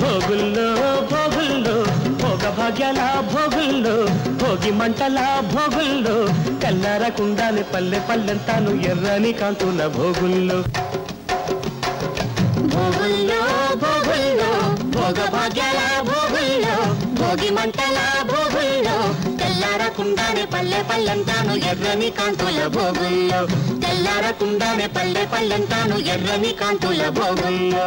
భోగుల్లో భోగుల్లో భోగ భాగ్యాల భోగుల్లో భోగి మంటల భోగుల్లో తెల్లారకుండానే పల్లె పల్లెంతాను ఎర్రని కాంతుల భోగుల్లో భోగుల్లో భోగుల్లో భోగ భాగ్యాల భోగుల్లో భోగి మంటల భోగుల్లో తెల్లారకుండానే పల్లె పల్లెంతాను ఎర్రని కాంతుల భోగుల్లో తెల్లారకుండానే పల్లె పల్లెంతాను ఎర్రని కాంతుల భోగుల్లో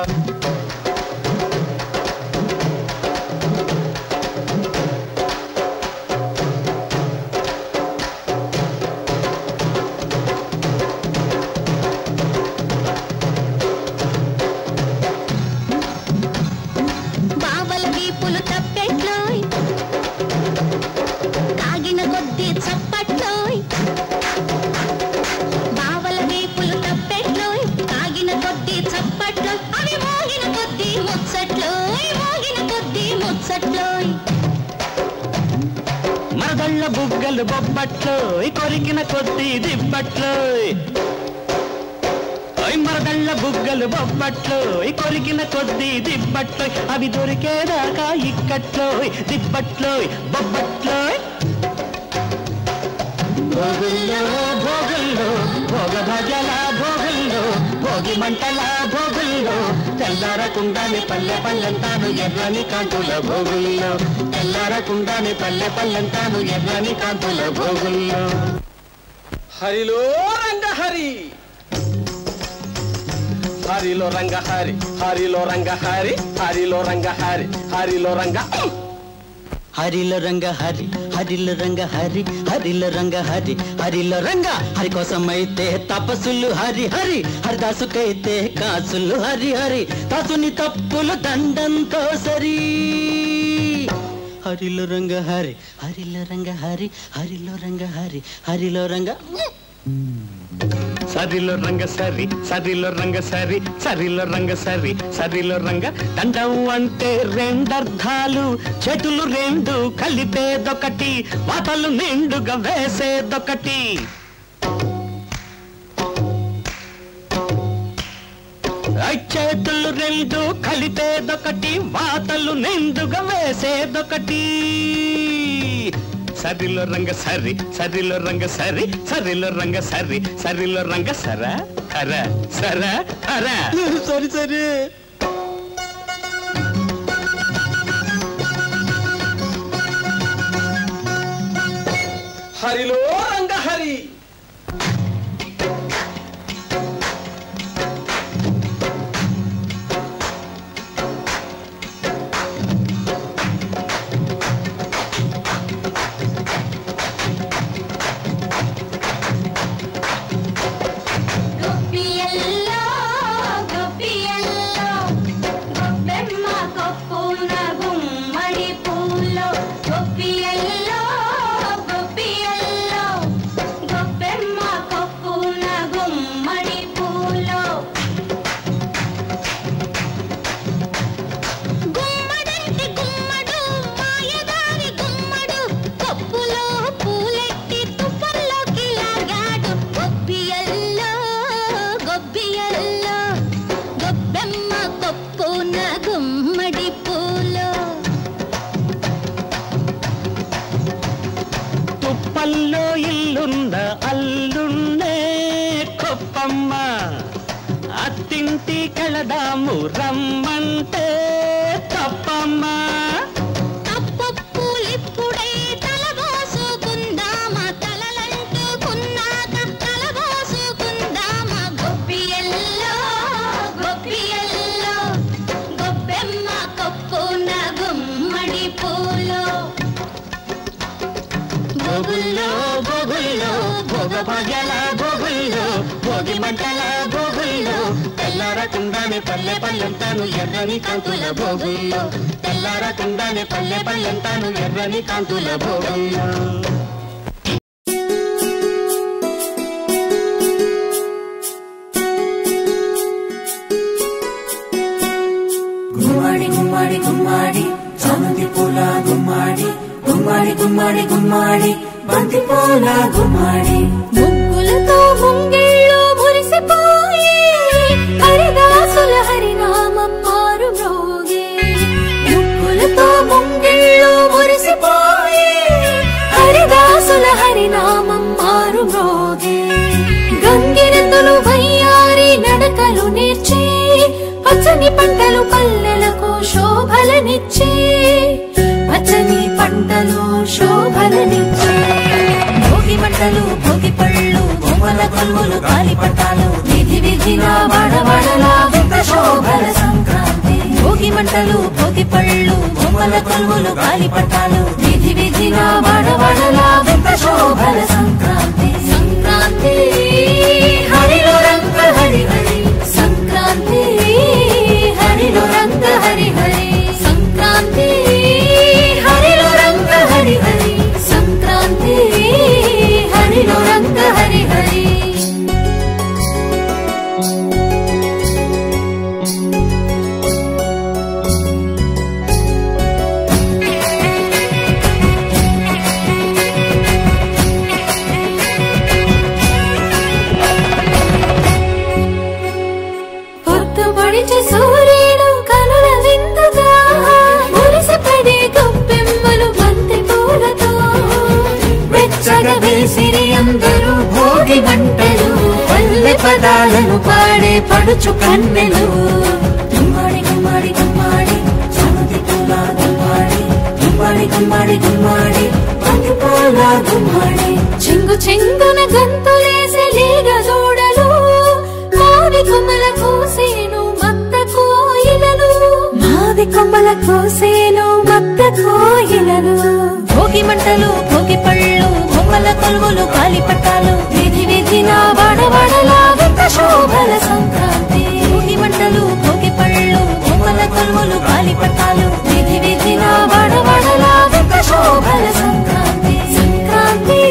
మరదళ్ళ బుగ్గలు బొబ్బట్లో కొరికిన కొద్ది దిబ్బట్లో మరదళ్ళ బుగ్గలు బొబ్బట్లో కొరికిన కొద్ది దిబ్బట్లో అవి దొరికేదాకా ఇక్కట్లో దిబ్బట్లో బొబ్బట్లో భోగుల్లో భోగుల్లో భోగ భాగ్యాల భోగుల్లో భోగి మంటల భోగుల్లో తెల్లారకుండానే పల్లె పల్లెంతాను ఎర్రని కాంతుల భోగుల్లో తెల్లారకుండానే పల్లె పల్లెంతాను ఎర్రని కాంతుల భోగుల్లో హరిలో రంగ హరి హరిలో రంగ హరి హరిలో రంగ హరి హరిలో రంగ హరి హరిలో రంగ హరిలో రంగ హరి హరిలో రంగ హరి హరిలో రంగ హరి హరిలో రంగ హరి కోసమైతే తపస్సులు హరి హరి హరిదాసుకైతే కాసులు హరి హరి దాసుని తప్పులు దండంతో సరి హరిలో రంగ హరి హరిలో రంగ హరి హరిలో రంగ హరి హరిలో రంగ సరిలో రంగ సరి సరిలో రంగ సరి సరిలో రంగ సరి సరిలో రంగ దండం అంటే రెండర్థాలు చేతులు రెండు కలిపేదొకటి వాతలు నిండుగా వేసేదొకటి చేతులు రెండు కలిపేదొకటి వాతలు నిండుగా వేసేదొకటి సరిలో రంగ సరి సరిలో రంగ సరి సరిలో రంగ సరి సరిలో రంగ సర హర సర హర సరి సరి హరిలో రంగ హరి తుప్పల్లో ఇల్లున్న అల్లున్నే కొప్పమ్మ అత్తింటి కెళదాము రమ్మంటే తప్పమ్మ భోగుల్లో భోగుల్లో భోగ భాగ్యాల భోగుల్లో భోగి మంటల భోగుల్లో తెల్లారకుండానే పల్లె పల్లెంతాను ఎర్రని కాంతుల భోగుల్లో తెల్లారకుండానే పల్లె పల్లెంతాను ఎర్రని కాంతుల భోగుల్లో గుమ్మడి గుమ్మడి గుమ్మడి చామంతి పూల గుమ్మడి గుమ్మడి గుమ్మడి గుమ్మడి బంతి పూల గుమ్మడి ముగ్గులతో ముంగిళ్ళు మురిసిపోయి హరిదాసుల హరినామం మారు మ్రోగే పచ్చని పంటలు పల్లెలకు శోభలనిచ్చే పచ్చని పంటలు శోభలనిచ్చే భోగి మంటలు భోగి పళ్ళు బొమ్మల కొలువులు గాలి పటాలు వీధి వీధిన వాడవాడలా వింత శోభల సంక్రాంతి భోగి మంటలు భోగి పళ్ళు బొమ్మల కొలువులు గాలి పటాలు వీధి వీధిన వాడవాడలా వింత శోభల సంక్రాంతి సంక్రాంతి హరిలో రంగ హరి హరి సంక్రాంతి హరిలో రంగ హరి హరి సంక్రాంతి హరిలో రంగ హరి హరి సంక్రాంతి హరిలో రంగ హరి హరి సూర్యుడు కనుల విందుగా మురిసిపడే గొప్పెమ్మలు బంతి పూలతో వెచ్చగా వేసిరి అందరూ భోగి మంటలు పల్లె పదాలను పాడే పడుచు కన్నెలు గుమ్మాడి గుమ్మాడి గుమ్మాడి చామంతి పూల గుమ్మాడి గుమ్మాడి గుమ్మాడి గుమ్మాడి బంతి పూల గుమ్మాడి చెంగు చెంగున గంతులేసే లేగ దూడలు మావి కొమ్మల కోసేను మావి కొమ్మల కోసేను మత్త కోయిలను భోగి మంటలు భోగి పళ్ళు బొమ్మల కొలువులు గాలి పట్టాలు వీధి వీధిన వాడవాడలా వింత శోభల సంక్రాంతి భోగి మంటలు భోగి పళ్ళు బొమ్మల కొలువులు గాలి పట్టాలు వీధి వీధిన వాడవాడలా వింత శోభల సంక్రాంతి సంక్రాంతి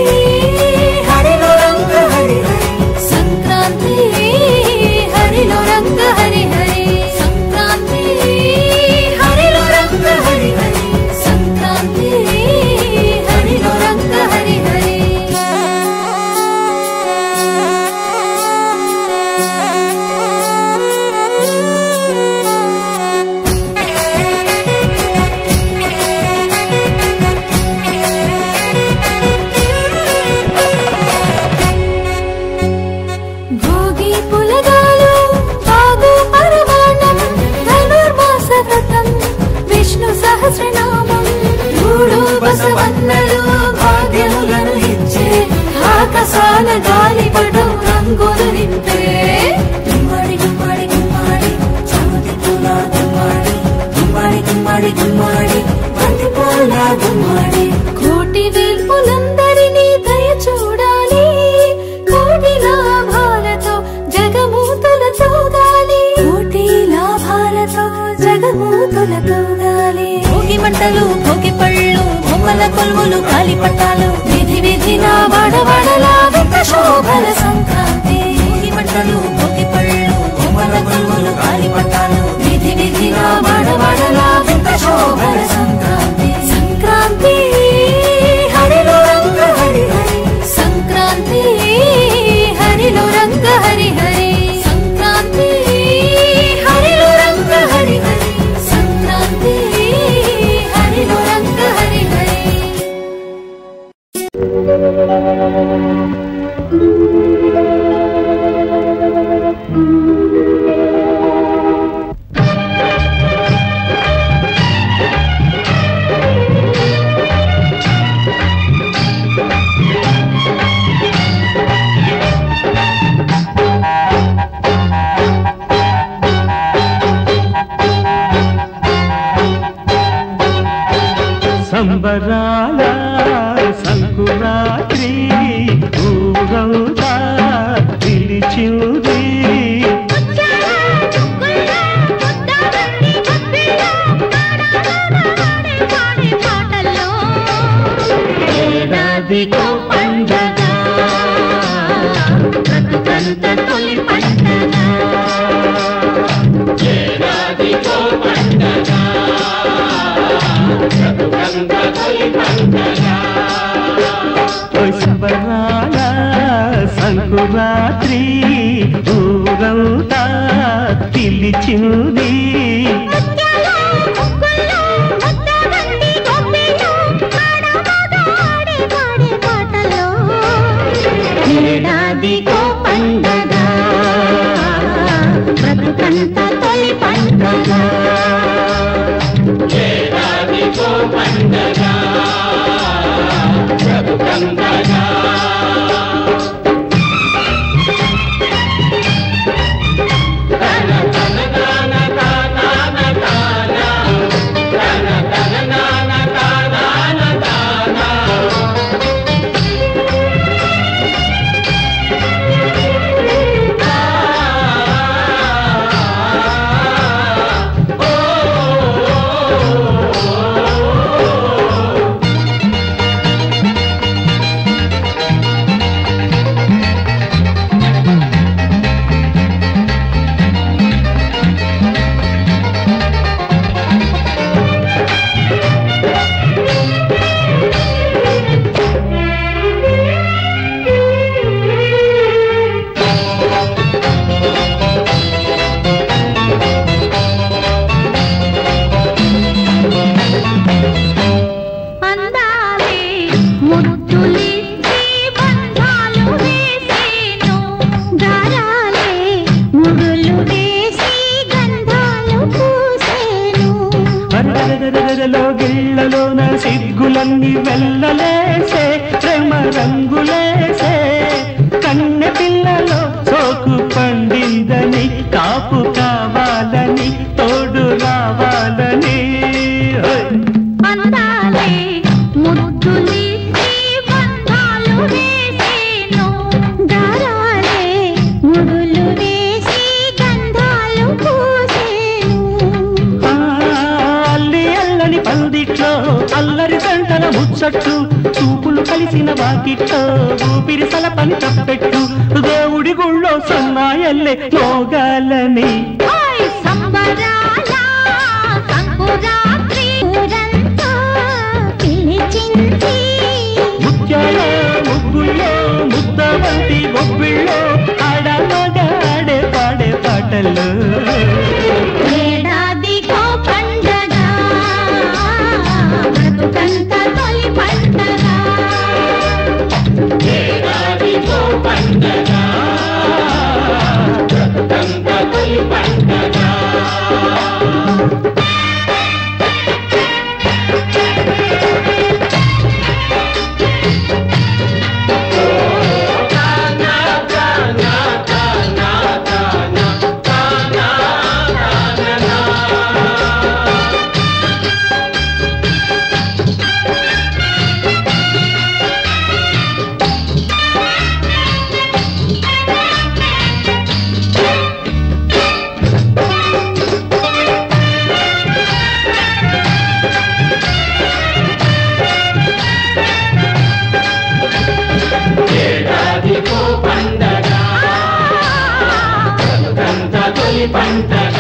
హరిలో రంగ హరి హరి సంక్రాంతి హరిలో రంగ హరి హరి సంక్రాంతి హరిలో రంగ హరి హరి సంక్రాంతి హరిలో రంగ హరి హరి భోగి పులగాలు బాగు పరమాణం ధనుర్మాస వ్రతం విష్ణు సహస్రనామం మూడు బసవన్నలు భాగ్యములను ఇచ్చే ఆకాశాల గాలిపటం రంగులు నింపే గుమ్మాడి గుమ్మాడి గుమ్మాడి చామంతి పూల గుమ్మాడి గుమ్మాడి గుమ్మాడి గుమ్మాడి బంతి పూల గుమ్మాడి కోటి వేల్పులందరినీ దయ చూడాలి కోటి లాభాలతో జగమూతులతో గాలి కోటి లాభాలతో జగమూతులతో గాలి భోగి మంటలు భోగి పళ్ళు బొమ్మల కొలువులు గాలి పట్టాలు వీధి వీధిన వాడవాడలా వింత శోభల సంక్రాంతి భోగి మంటలు భోగి పళ్ళు బొమ్మల కొలువులు గాలి పట్టాలు వీధి వీధిన వాడవాడలా వింత శోభల సంక్రాంతి సంక్రాంతి హరిలో రంగ హరి హరి సంక్రాంతి హరిలో రంగ హరి హరి సంక్రాంతి హరిలో రంగ హరి హరి సంక్రాంతి హరిలో రంగ హరి హరి సంబరాల సంకురాత్రి ఊరవుతా పిలిచింది ఏడాదికో పండగ బ్రతుకంత తొలి పండగ ఏడాదికో పండగ బ్రతుకంత తొలి పండగ సంబరాల సంకురాత్రి ఊరవుతా పిలిచింది ఏడాదికో పండగ బ్రతుకంత తొలి పండగ గజ్జలో గిళ్ళలోన సిగ్గులన్నీ వెళ్ళలేసే ప్రేమ రంగులేసే కన్నె పిల్లలో సోకు పండిందని కాపు కావాలని తోడు రావాలని అందాలే ముద్దులిచ్చి బంధాలు వేసేను దారాలే ముడులు వేసి గంధాలు పూసేను అల్లి అల్లని పందిట్లో అల్లరి సంటల ముచ్చట్లు చూపులు కలిసిన వాకిట్లో ఊపిరి సలపని తప్పెట్టు దేవుడి గుళ్ళో సన్నాయల్లే మోగాలని సంబరాల సంకురాత్రి ఊరంతా పిలిచింది ముత్యాల ముగ్గుల్లో ముద్దవంతి గొప్పిళ్ళో ఆడమగాడే పాడే పాటల్లో ఏడాదికో పండగ బ్రతుకంత తొలి పండగ ఏడాదికో పండగ బ్రతుకంత తొలి పండగ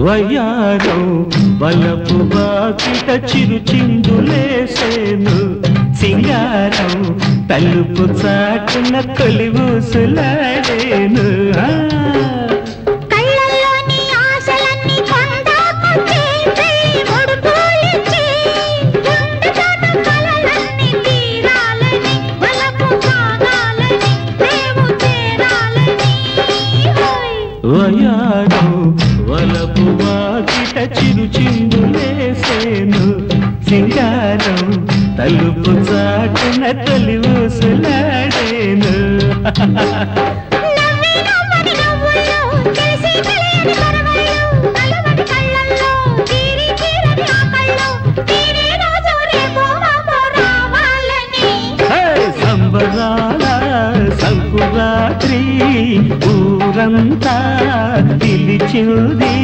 వయ్యారం వలపు బాకిట చిరు చిందులేసేను సింగారం తలుపు చాటున తొలి ఊసులాడేను కళ్ళల్లోని ఆశలన్నీ కొండాకొచ్చి ముడుపులిచ్చి గుండె చాటు కలలన్నీ తీరాలని వలపు సాగాలని ప్రేమ చేరాలని వయ్యారం వలపు బాకిట చిరు చిందులేసేను సింగారం తలుపు చాటున తొలి ఊసులాడేను సంబరాల సంకురాత్రి ఊరంతా పిలిచింది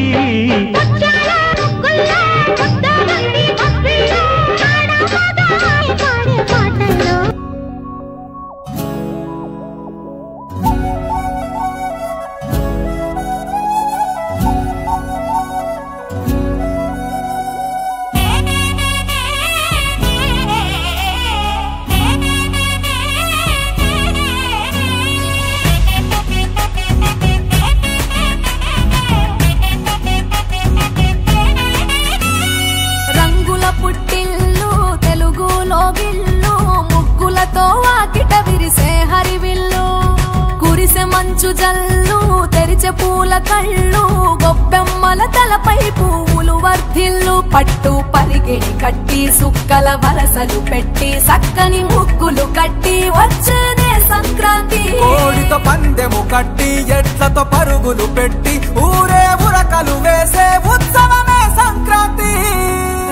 మంచు జల్లు తెరిచే పూల కళ్ళు గొప్పెమ్మల తలపై పువ్వులు వర్ధిల్లు పట్టు పరిగెడి కట్టి సుక్కల వరసలు పెట్టి సక్కని ముగ్గులు కట్టి వచ్చేదే సంక్రాంతి కోడితో పందెము కట్టి ఎట్లతో పరుగులు పెట్టి ఊరే ఉరకలు వేసే ఉత్సవమే సంక్రాంతి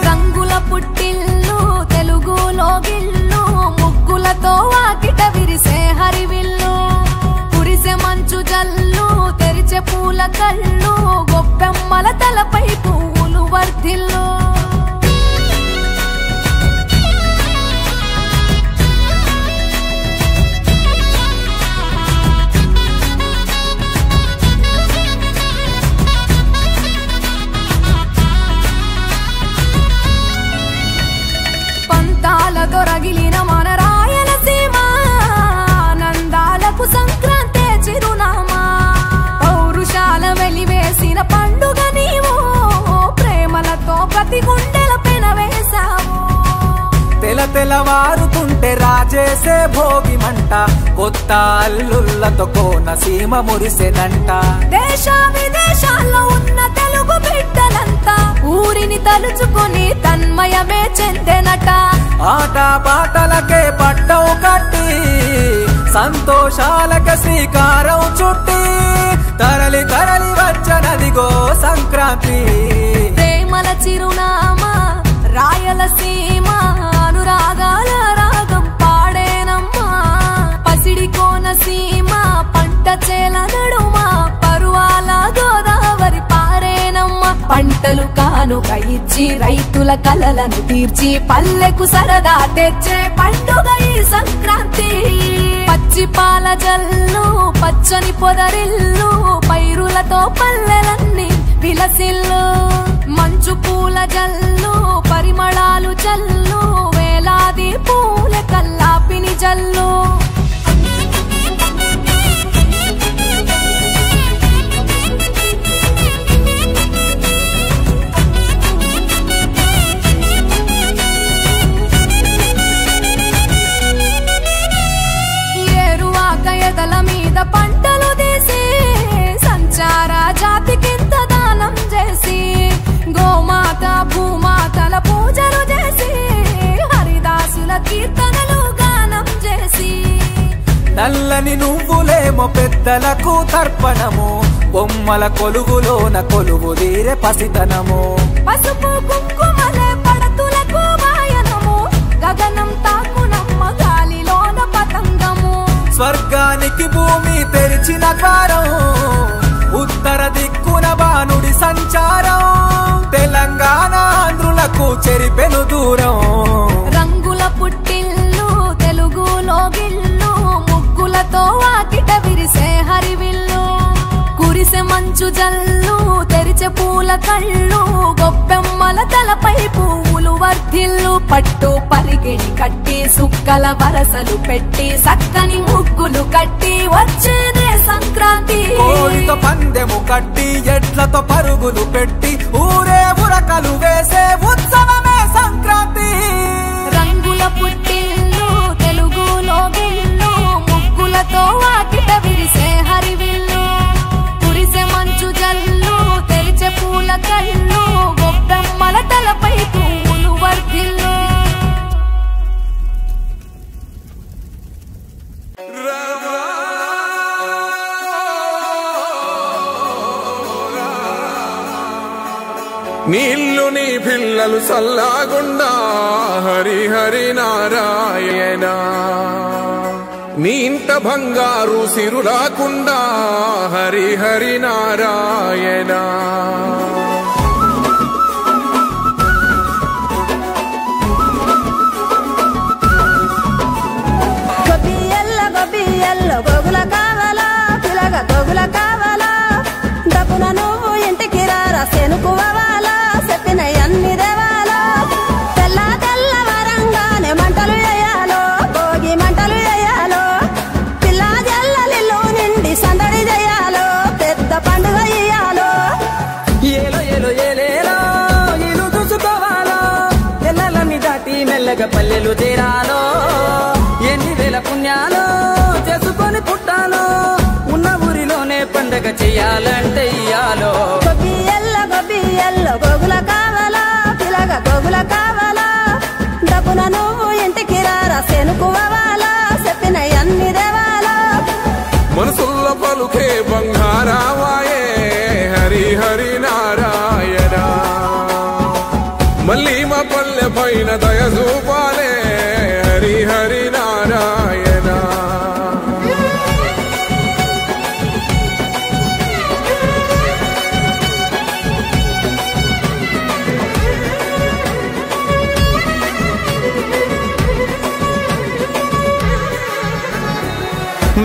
రంగుల పుట్టిల్లు తెలుగులో గిల్లు ముగ్గులతో వాకిట విరిసే హరివిల్లు కురిసే మంచు జల్లు తెరిచే పూల కళ్ళు గొప్పెమ్మల తలపై పువ్వులు వర్ధిల్లు పంతాలతో రగిలిన మన రాయలసీమ ఆనందాలకు సంక్రాంతి చిరునామా పౌరుషాల వెలివేసిన పండుగ నీవు ప్రేమలతో ప్రతి గుండెల పెనవేశావు తెల తెలవారుతుంటే రాజ చేసే భోగి మంట కొత్త అల్లుళ్ళతో కోనసీమ మురిసెనంట. దేశ విదేశాల్లో ఉన్న తెలుగు బిడ్డలంతా ఊరిని తలుచుకుని తన్మయమే చెందెనట. ఆట పాటలకే పట్టం కట్టి సంతోషాలకే శ్రీకారం చుట్టి తరలి తరలి వచ్చనదిగో సంక్రాంతి. ప్రేమల చిరునామా రాయలసీమ అనురాగాల రాగం పాడేనమ్మా. పసిడి కోనసీమ పంట చేల నడుమ పరువాల గోదావరి పారేనమ్మ. పంటలు కానుక ఇచ్చి రైతుల కలలను తీర్చి పల్లెకు సరదా తెచ్చే పండుగ ఈ సంక్రాంతి. పచ్చి పాల జల్లు పచ్చని పొదరిల్లు పైరులతో పల్లెలన్నీ విలసిల్లు. మంచు పూల జల్లు పరిమళాలు జల్లు వేలాది పూల కల్లాపిని జల్లు. ఏరువాక ఎదల మీద పంటలు తీసి సంచార జాతికింత దానం చేసి గోమాత భూమాతల పూజలు చేసి హరిదాసుల కీర్తనలు గానం చేసి. నల్లని నువ్వులేమో పెద్దలకు తర్పణము బొమ్మల కొలువులోన కొలువు తీరే పసితనము. పసుపు కుంకుమలే పడతులకు వాయనము గగనం తాకునమ్మ గాలిలోన పతంగము. స్వర్గానికి భూమి తెరిచిన ద్వారం ఉత్తర దిక్కున బాణుడి సంచారం తెలంగాణ ఆంధ్రులకు చెరిపెను దూరం. రంగుల పుట్టిల్లు తెలుగులో గిల్లు ముగ్గులతో వాకిట విరిసే హరివిల్లు. కురిసె మంచు జల్లు తెరిచే పూల కళ్ళు గొప్పెమ్మల తలపై పువ్వులు వర్ధిల్లు. పట్టు పరిగిణి కట్టి సుక్కల వరసలు పెట్టి సక్కని ముగ్గులు కట్టి వచ్చేదే సంక్రాంతి. కోడితో పందెము కట్టి ఎడ్లతో పరుగులు పెట్టి ఊరే ఉరకలు వేసే ఉత్సవమే సంక్రాంతి. రంగుల పుట్టిల్లు తెలుగులో గిల్లు ముగ్గులతో వాకిట విరిసే హరివిల్లు. కురిసె మంచు జల్లు తెరిచే పూల కళ్ళు గొప్పెమ్మల తలపై పువ్వులు వర్ధిల్లు. నీళ్ళు నీ పిల్లలు సల్లాగుండా హరి హరి నారాయణ. నీ ఇంట బంగారు సిరులాకుండా హరి హరి నారాయణ. గొబ్బియల్ల గోగుల కావాలా పిలగ గోగుల కావాలా డబ్బున నువ్వు ఇంటికి రారా సెనుకువాలా చెప్పిన అన్ని దేవాలా. తెల్ల తెల్ల వరంగానే మంటలు వేయాలో భోగి మంటలు వేయాలో పిల్ల జల్లలిలో నిండి సందడి చేయాలో పెద్ద పండుగ ఇయ్యాలో. ఏలో ఏలో ఏలేలో ఇల్లు చూసుకోవాలో తెల్లలని దాటి మెల్లగా పల్లెలు తీరాలో. ఎన్ని వేల పుణ్యాలో చేసుకొని పుట్టాలో ఉన్న ఊరిలోనే పండగ చెయ్యాలంటే ఇయ్యాలో. గొబ్బియల్ల గోగుల కావాలా పిలగ గోగుల కావాలా డబ్బున నువ్వు ఇంటికి రారా సెనుకువాలా చెప్పిన అన్ని దేవాలా. మనసుల్లో పలుకే బంగారావాయే హరి హరి నారాయణ. మళ్ళీ మా పల్లె పైన దయ చూపాలే హరి హరి నారాయణ.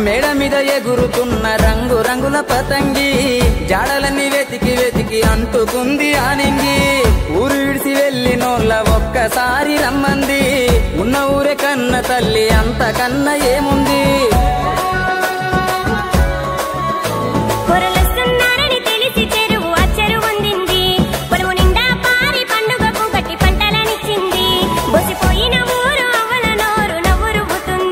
మేడ మీద ఎగురుతున్న రంగు రంగుల పతంగి జాడలన్నీ వెతికి వెతికి అంటుకుంది ఆనింగి. ఊరు విడిసి వెళ్ళినోళ్ళ ఒక్కసారి రమ్మంది ఉన్న ఊరే కన్న తల్లి అంతకన్నా ఏముంది. పొరలొస్తున్నారని తెలిసి చెరువు అచ్చరు వందింది. పొరుగు నిండా పారి పండుగకు గట్టి పంటలనిచ్చింది. బొసిపోయిన ఊరు అవ్వల నోరు నవ్వు రుబ్బుతుంది.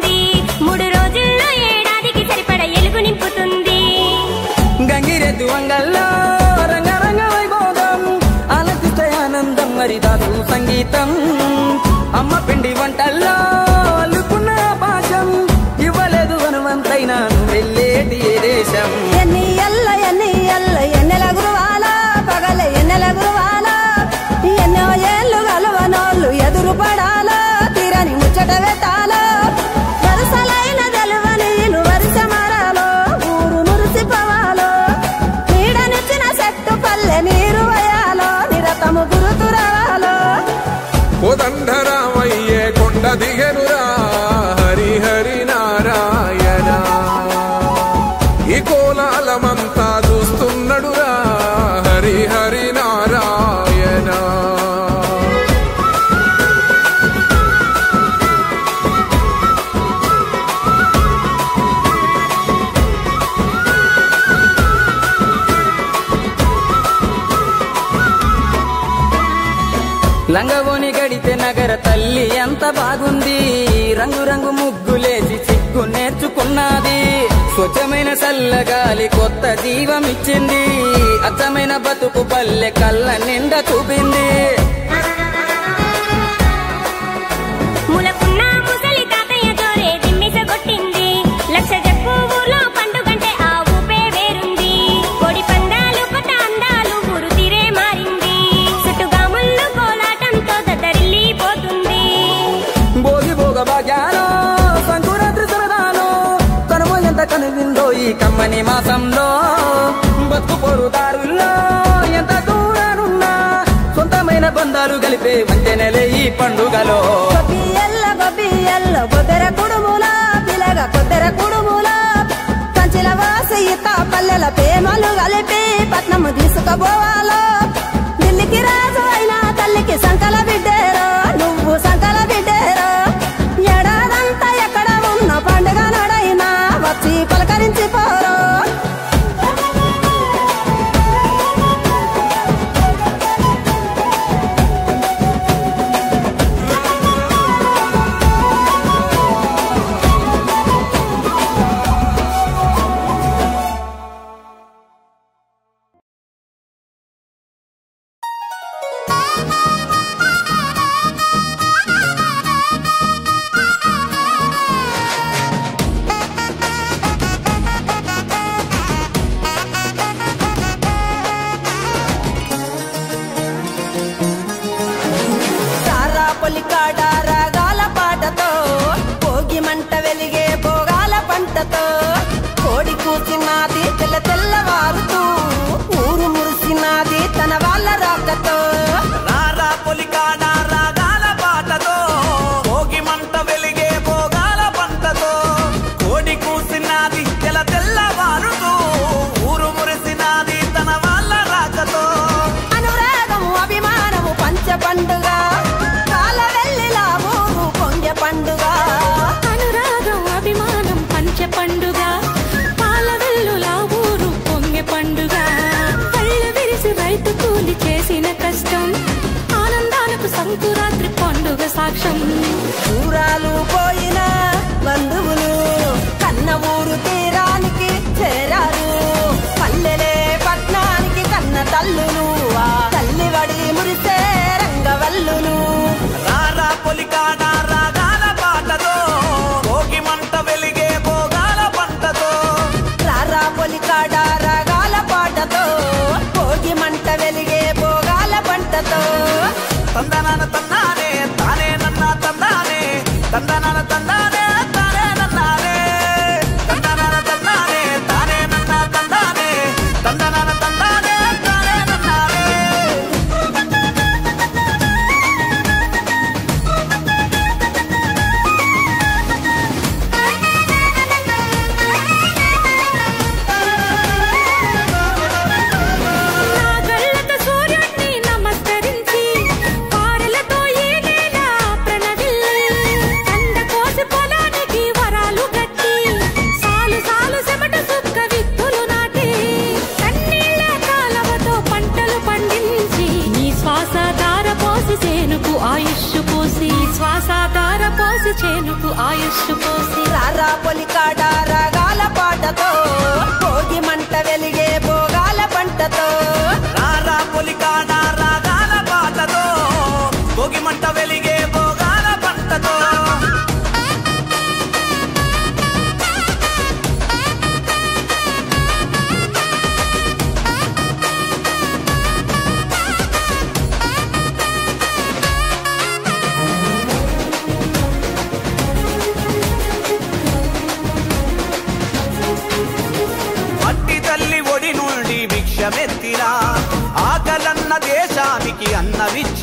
గీతం అమ్మ పిండి వంటల్లో అల్లుకున్న భాషం ఇవ్వలేదు హనుమంతైనా వెళ్ళేటి దేశం ఎన్నెల గురువాల పగల ఎన్నెల గురువాల ఎన్నో ఏళ్ళు గలవనోళ్ళు ఎదురు పడాలో తీరని ముచ్చట వెతాలో వరుసలైన తెలవనీలు వరుస మరాలో ఊరు మురిసిపోవాలో నీడనిచ్చిన చెట్టు పల్లె నీరు వయాలో నిరతము గురుతురవాలో కోదండరామయ్యే కొండ దిగెనురా హరి హరి నారాయణ ఈ కోలాలమంతా చూస్తున్నడురా హరి హరి నారాయణ లంగవోని గడితే నగర తల్లి ఎంత బాగుంది రంగు రంగు ముగ్గులేసి సిగ్గు నేర్చుకున్నది స్వచ్ఛమైన చల్లగాలి కొత్త జీవమిచ్చింది అచ్చమైన బతుకు పల్లె కళ్ళ నిండా చూపింది ములకున్న ముసలి తాతయ్య జోరే దిమ్మిస కొట్టింది లక్ష చెప్పు ఊర్లో పండుగంటే ఆ ఊపే వేరుంది కోడి పందాలు కొత్త అందాలు ఊరు తీరే మారింది చుట్టుగాముళ్ళు కోలాటంతో దద్దరిల్లిపోతుంది భోగి భోగ భాగ్యాలో సంకురాత్రి సరదాలో కనుమ ఎంత కనువిందో ఈ కమ్మని మాసంలో బతుకు పొరుదారుల్లో ఎంత దూరానున్నా సొంతమైన బంధాలు కలిపే వంతెనలే ఈ పండుగలో గొబ్బియల్ల కొద్దెర కుడుముల పిలగ కొద్దెర కుడుముల కంచెల వాసి ఇత పల్లెల ప్రేమలు కలిపి పట్నము తీసుకుపోవాలో ఢిల్లీకి రాజు అయినా తల్లికి సంకల బిడ్డేరో నువ్వు సంకల బిడ్డేరో ఎడాదంతా ఎక్కడ ఉన్న పండుగ నడైనా వచ్చి పలకరించిపోరో పొలికాడ రాగాల పాటతో భోగి మంట వెలిగే భోగాల పంటతో కోడి కూర్చున్నది తెల్ల తెల్లవారుతూ ఊరు మురిసినది తన వాళ్ళ రాకతో రారా పొలికాడ రాగాల పాటతో భోగి మంట వెలిగే భోగాల పంటతో కోడి కూసినది తెల్ల తెల్లవారుతూ ఊరు మురిసినది తన వాళ్ళ రాకతో అనురాగము అభిమానము పంచ పండుగ పండుగ అనురాగం అభిమానం పంచ పండుగ పాల వెల్లులా ఊరు పొంగె పండుగ పళ్ళు విరిసి రైతు కూలి చేసిన కష్టం ఆనందాలకు సంకురాత్రి పండుగ సాక్ష్యం దూరాలు పోయిన బంధువులు కన్న ఊరు తీరానికి చేరారు పల్లెలే పట్నానికి కన్న తల్లులు ఆ తల్లి వడి మురిసే రంగవల్లులు రారా పొలికాడ రాగాల పాటతో భోగి మంట వెలిగే భోగాల పంటతో రారా పొలికాడ రాగాల పాటతో భోగి మంట వెలిగే భోగాల పంటతో తందనాన తందానే తానే నన్న తందానే తందనాన తందానే తానే నన్నానే తందనాన తందానే తానే నన్న తందానే తందనాన తందానే తానే నన్నానే చేనుకు ఆయుష్ పోసి రారా పొలికాడ రాగాల పాటతో భోగి మంట వెలిగే భోగాల పంటతో రారా పొలికాడ రాగాల పాటతో భోగి మంట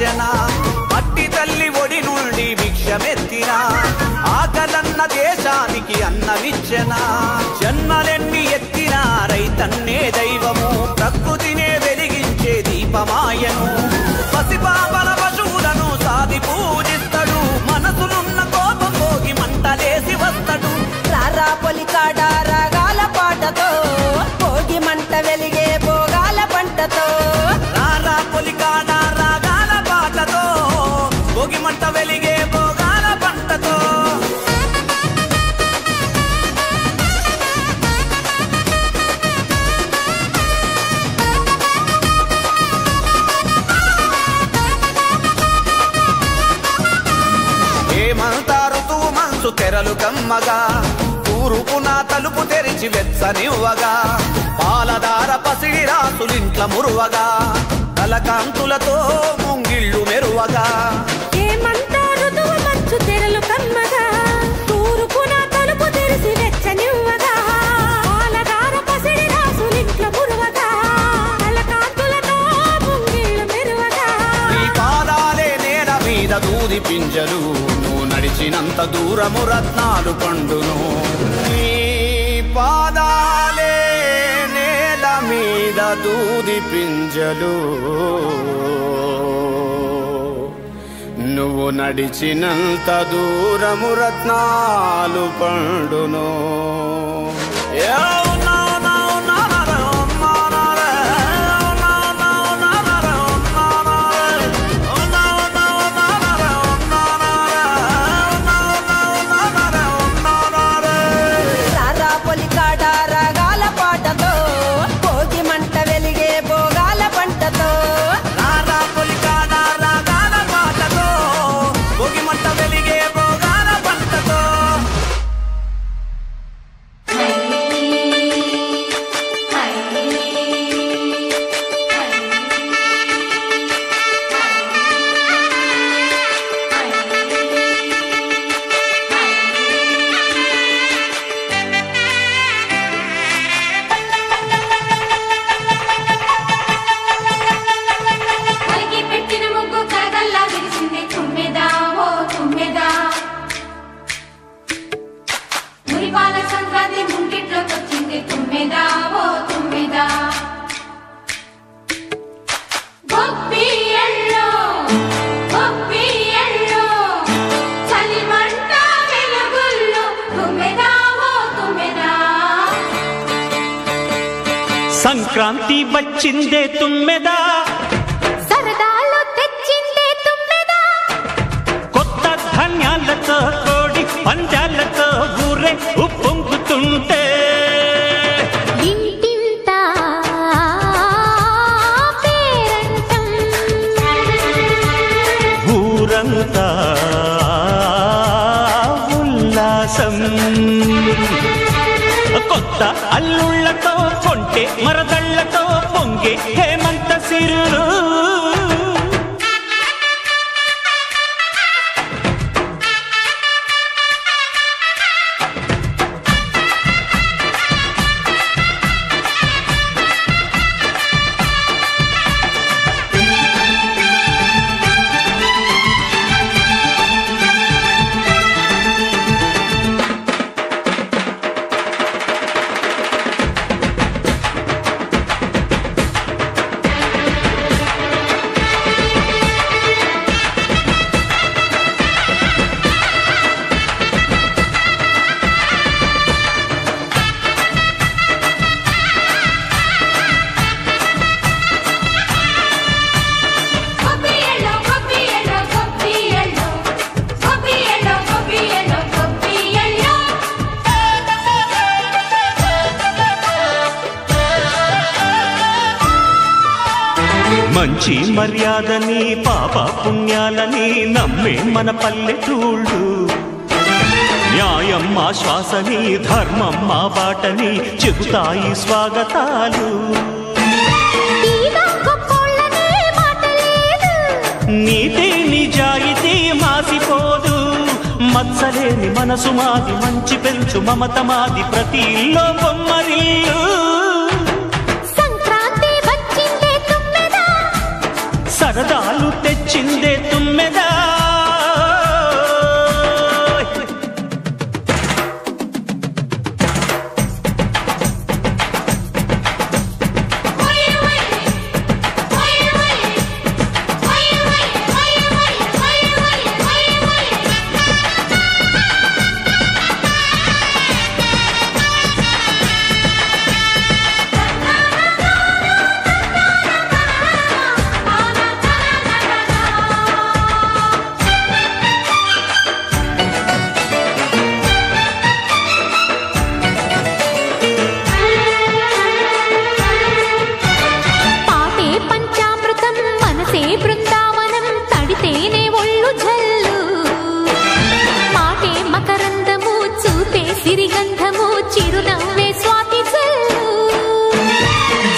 ఇచ్చెనా మట్టి తల్లి ఒడి నుండి భిక్షమెత్తినా ఆకలన్న దేశానికి అన్నమిచ్చెనా జన్మలెన్ని ఎత్తినా రైతన్నే దైవము ప్రకృతినే వెలిగించే దీపమాయను పసిపాపల పశువులను సాది పూజిస్తాడు మనసులున్న కోపం పోగి మంటలేసి వస్తాడు రారా పొలికాడ రాగాల పాటతో భోగి మంట వెలిగే భోగాల పంటతో రారా పొలికాడ రాగాల పాటతో భోగి మంట వెలిగే భోగాల పంటతో హేమంత ఋతువు మనసు తెరలు కమ్మగా తూరుపున తలుపు తెరిచి వెచ్చనివ్వగా పాలదార పసిడి రాసులింట్ల మురువగా కలకాంతులతో ముంగిళ్ళు మెరువగా ఏమంతా ఋతువు మంచు తెరలు కమ్మగా తూరుపున తలుపు తెరిచి వెచ్చనివ్వగా పాలదార పసిడి రాసులింట్ల మురువగా కలకాంతులతో ముంగిళ్ళు మెరువగా నీ పాదాలే నేల మీద దూది పింజలు నువ్వు నడిచినంత దూరము రత్నాలు పండును నీ పాదాలే నేల మీద దూది పింజలు నువ్వు నడిచినంత దూరము రత్నాలు పండును రారా పొలికాడ రాగాల పాటతో భోగి మంట వెలిగే భోగాల పంటతో రారా పొలికాడ రాగాల పాటతో భోగి మంట వెలిగే భోగాల పంటతో కలిగి పెట్టిన ముగ్గు కరగల్లా విరిసింది తుమ్మెదా ఓ తుమ్మెదా మురిపాల సంక్రాంతి ముంగిట్లోకి వచ్చింది తుమ్మెదా ఓ తుమ్మెదా గొప్పి ఎల్లో చలిమంట వెలుగుల్లో తుమ్మెదా ఓ తుమ్మెదా సంక్రాంతి వచ్చిందే తుమ్మెదా సరదాలో తెచ్చిందే తుమ్మెదా కొత్త ధాన్యాలతో కోడి పంజాలతో ఊరే ఉప్పొంగుతుంటే ఇంటింతా పేరంటం ఊరంతా ఉల్లాసం కొత్త అల్లుళ్ళతో కొంటే మరదళ్ళతో పొంగే హేమంత సిరులు మంచి మర్యాదని పాప పుణ్యాలని నమ్మే మన పల్లెటూళ్ళు న్యాయం మా శ్వాసని ధర్మం మా బాటని చెబుతాయి స్వాగతాలు నీతి నిజాయితీ మాసిపోదు మత్సలేని మనసు మాది మంచి పెంచు మమత మాది ప్రతి ఇల్లో బొమ్మరిల్లు సరదాలు తెచ్చిందే తుమ్మెదా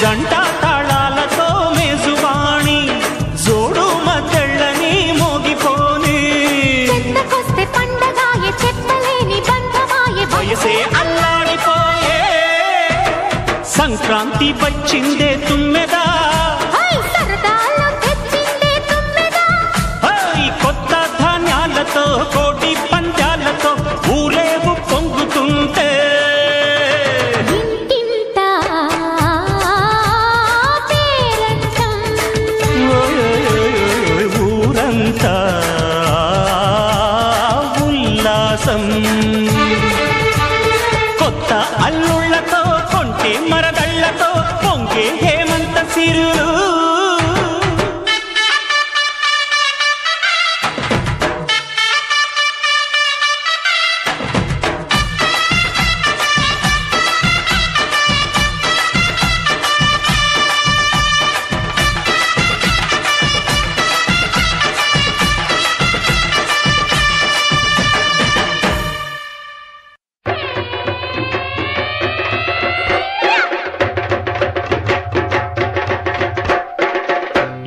జంట తాళాలతో మేజువాణి జోడు మద్దళ్ళని మోగిపోని చెత్తకొస్తే పండగాయే చెప్పలేని బంధమాయే వయసే అల్లాడిపోయే సంక్రాంతి వచ్చిందే తుమ్మెదా సరదాలు తెచ్చిందే తుమ్మెదా కొత్త ధాన్యాలతో కోటి పందాలతో ఊరేగు పొంగుతుంటే ఉల్లాసం కొత్త అల్లుళ్లతో కొంటే మరదళ్లతో పొంగే హేమంత సిరులు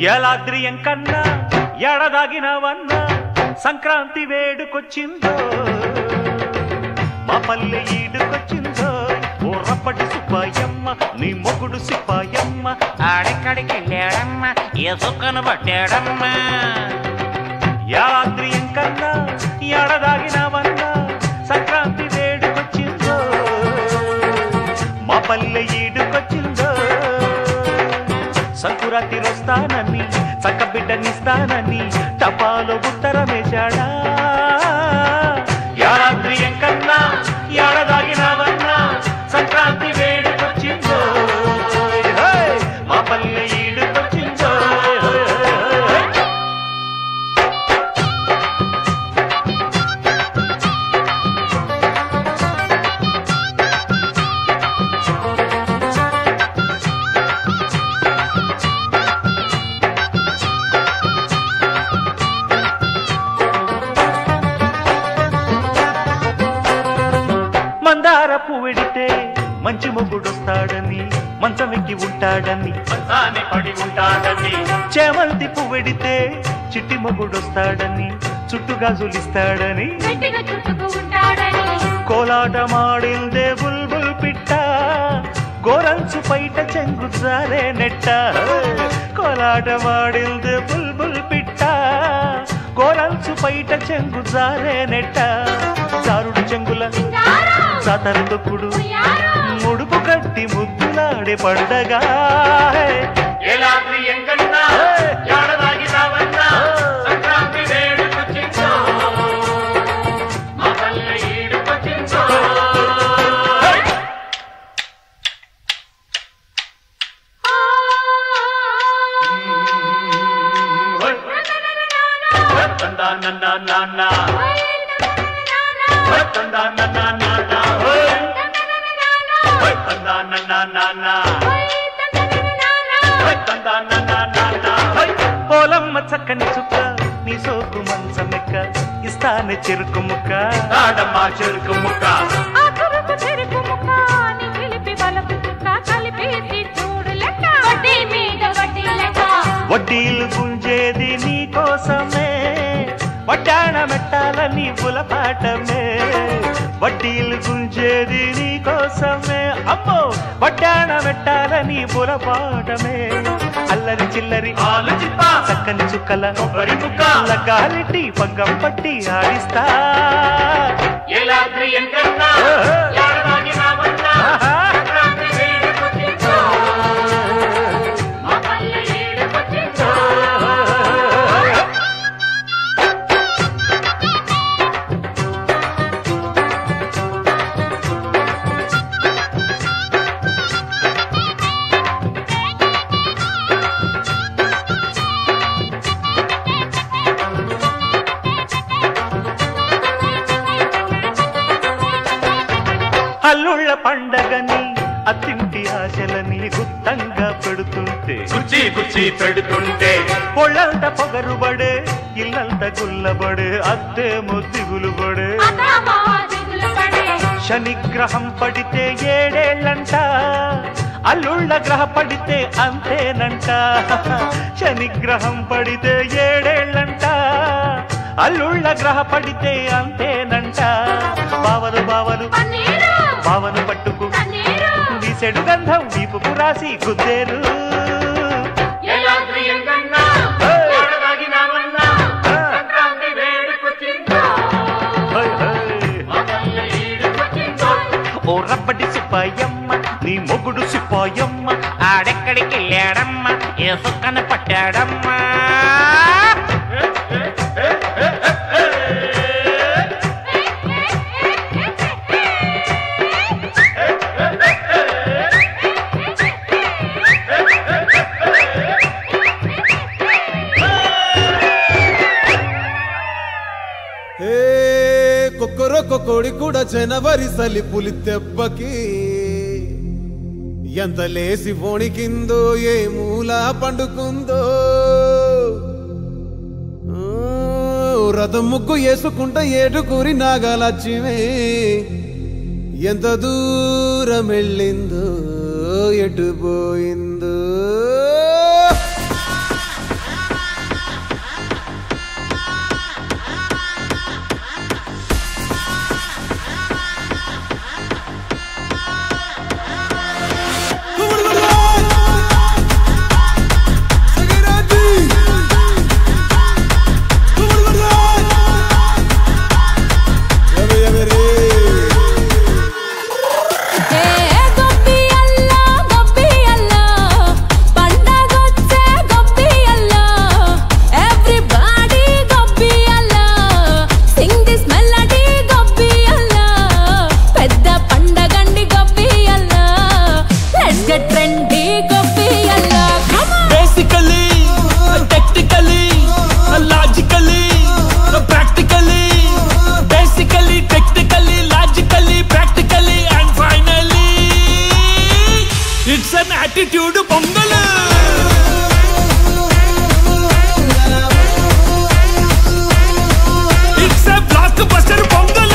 ఎలాద్రి ఎంకన్నా ఎడదాగినవన్నా సంక్రాంతి వేడుకొచ్చిందో మా పల్లె ఈడుకొచ్చిందో ఓ రప్పటి సుబ్బాయమ్మ నీ మొగుడు సిప్పాయమ్మ ఆడెక్కడికి వెళ్ళాడమ్మ ఏసుకను పట్టాడమ్మ ఎలాద్రి ఎంకన్నా ఎడదాగినవన్నా సంక్రాంతి వేడుకొచ్చిందో మా పల్లె ఈడుకొచ్చిందో సంకురాతి వస్తానని చక్క బిడ్డనిస్తానని టపాలో ఉత్తరమేశాడా యారాద్రి ఎంకన్నా ఏడదాగినవన్నా సంక్రాంతి వేడుకొచ్చిందో మా పల్లె ఈడుకొచ్చిందో మందార పువ్వెడితే మంచి మొగుడొస్తాడని మంచమెక్కి ఉంటాడని మంచానే పడి ఉంటాడని చేమంతి పువ్వెడితే చిట్టి మొగుడొస్తాడని చుట్టుగాజులిస్తాడని కోలాటమాడిందే బుల్బుల్ పిట్ట గోరంచు పైట చెంగు జారే నెట్ట కోలాటమాడిందే బుల్బుల్ పిట్ట గోరంచు పైట చెంగు జారే నెట్ట జారుడు చెంగుల జాతర తొక్కుడు ముడుపు కట్టి ముద్దులాడే పండగా సంక్రాంతి వేడుకొచ్చిందో మా పల్లె ఈడుకొచ్చిందో నాన్న పోలమ్మ చక్కని చుక్క నీ సోకు మంచమెక్క ఇస్తానే చెరుకు ముక్క ఆడమ్మా చెరుకు ముక్క వడ్డీలు గుంజేది నీ కోసమే వడ్డాణ మెట్టాలని బులపాటమే వడ్డీలు గుంజేది నీ కోసమే అమ్మో వడ్డాణ మెట్టాలని బులపాటమే అల్లరి చిల్లరి చక్కని చుక్కల లగ్గాలెట్టి పగ్గం పట్టి ఆడిస్తా అల్లుళ్ళ పండగని అత్తింటి ఆశలని గుత్తంగా పెడుతుంటే కుర్చీ పెడుతుంటే పొళ్ళంత పొగరుబడే ఇల్లంత గుల్లబడే అత్తేమో దిగులుబడే శనిగ్రహం పడితే 7 ఏళ్ళంట అల్లుళ్ళ గ్రహ పడితే అంతేనంట శనిగ్రహం పడితే 7 ఏళ్ళంట అల్లుళ్ళ గ్రహ పడితే అంతేనంట బావలు బావను పట్టుకు వీసెడు గంధం వీపుకు రాసి గుద్దేరు ఓ రబ్బడి సిపాయమ్మ నీ మొగుడు సిపాయమ్మ ఆడెక్కడికి వెళ్ళాడమ్మా ఏ సుక్కన పట్టాడమ్మా కోడి కూడా జనవరి సలి పులి దెబ్బకి ఎంత లేసి వణికిందో ఏ మూల పండుకుందో రథం ముగ్గు వేసుకుంటా ఏడుకూరి నాగలక్ష్మి ఎంత దూరం వెళ్ళిందో ఎటు పోయిందో attitude pongal it's a block buster pongal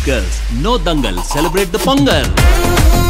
Girls, no dangal. Celebrate the Pongal.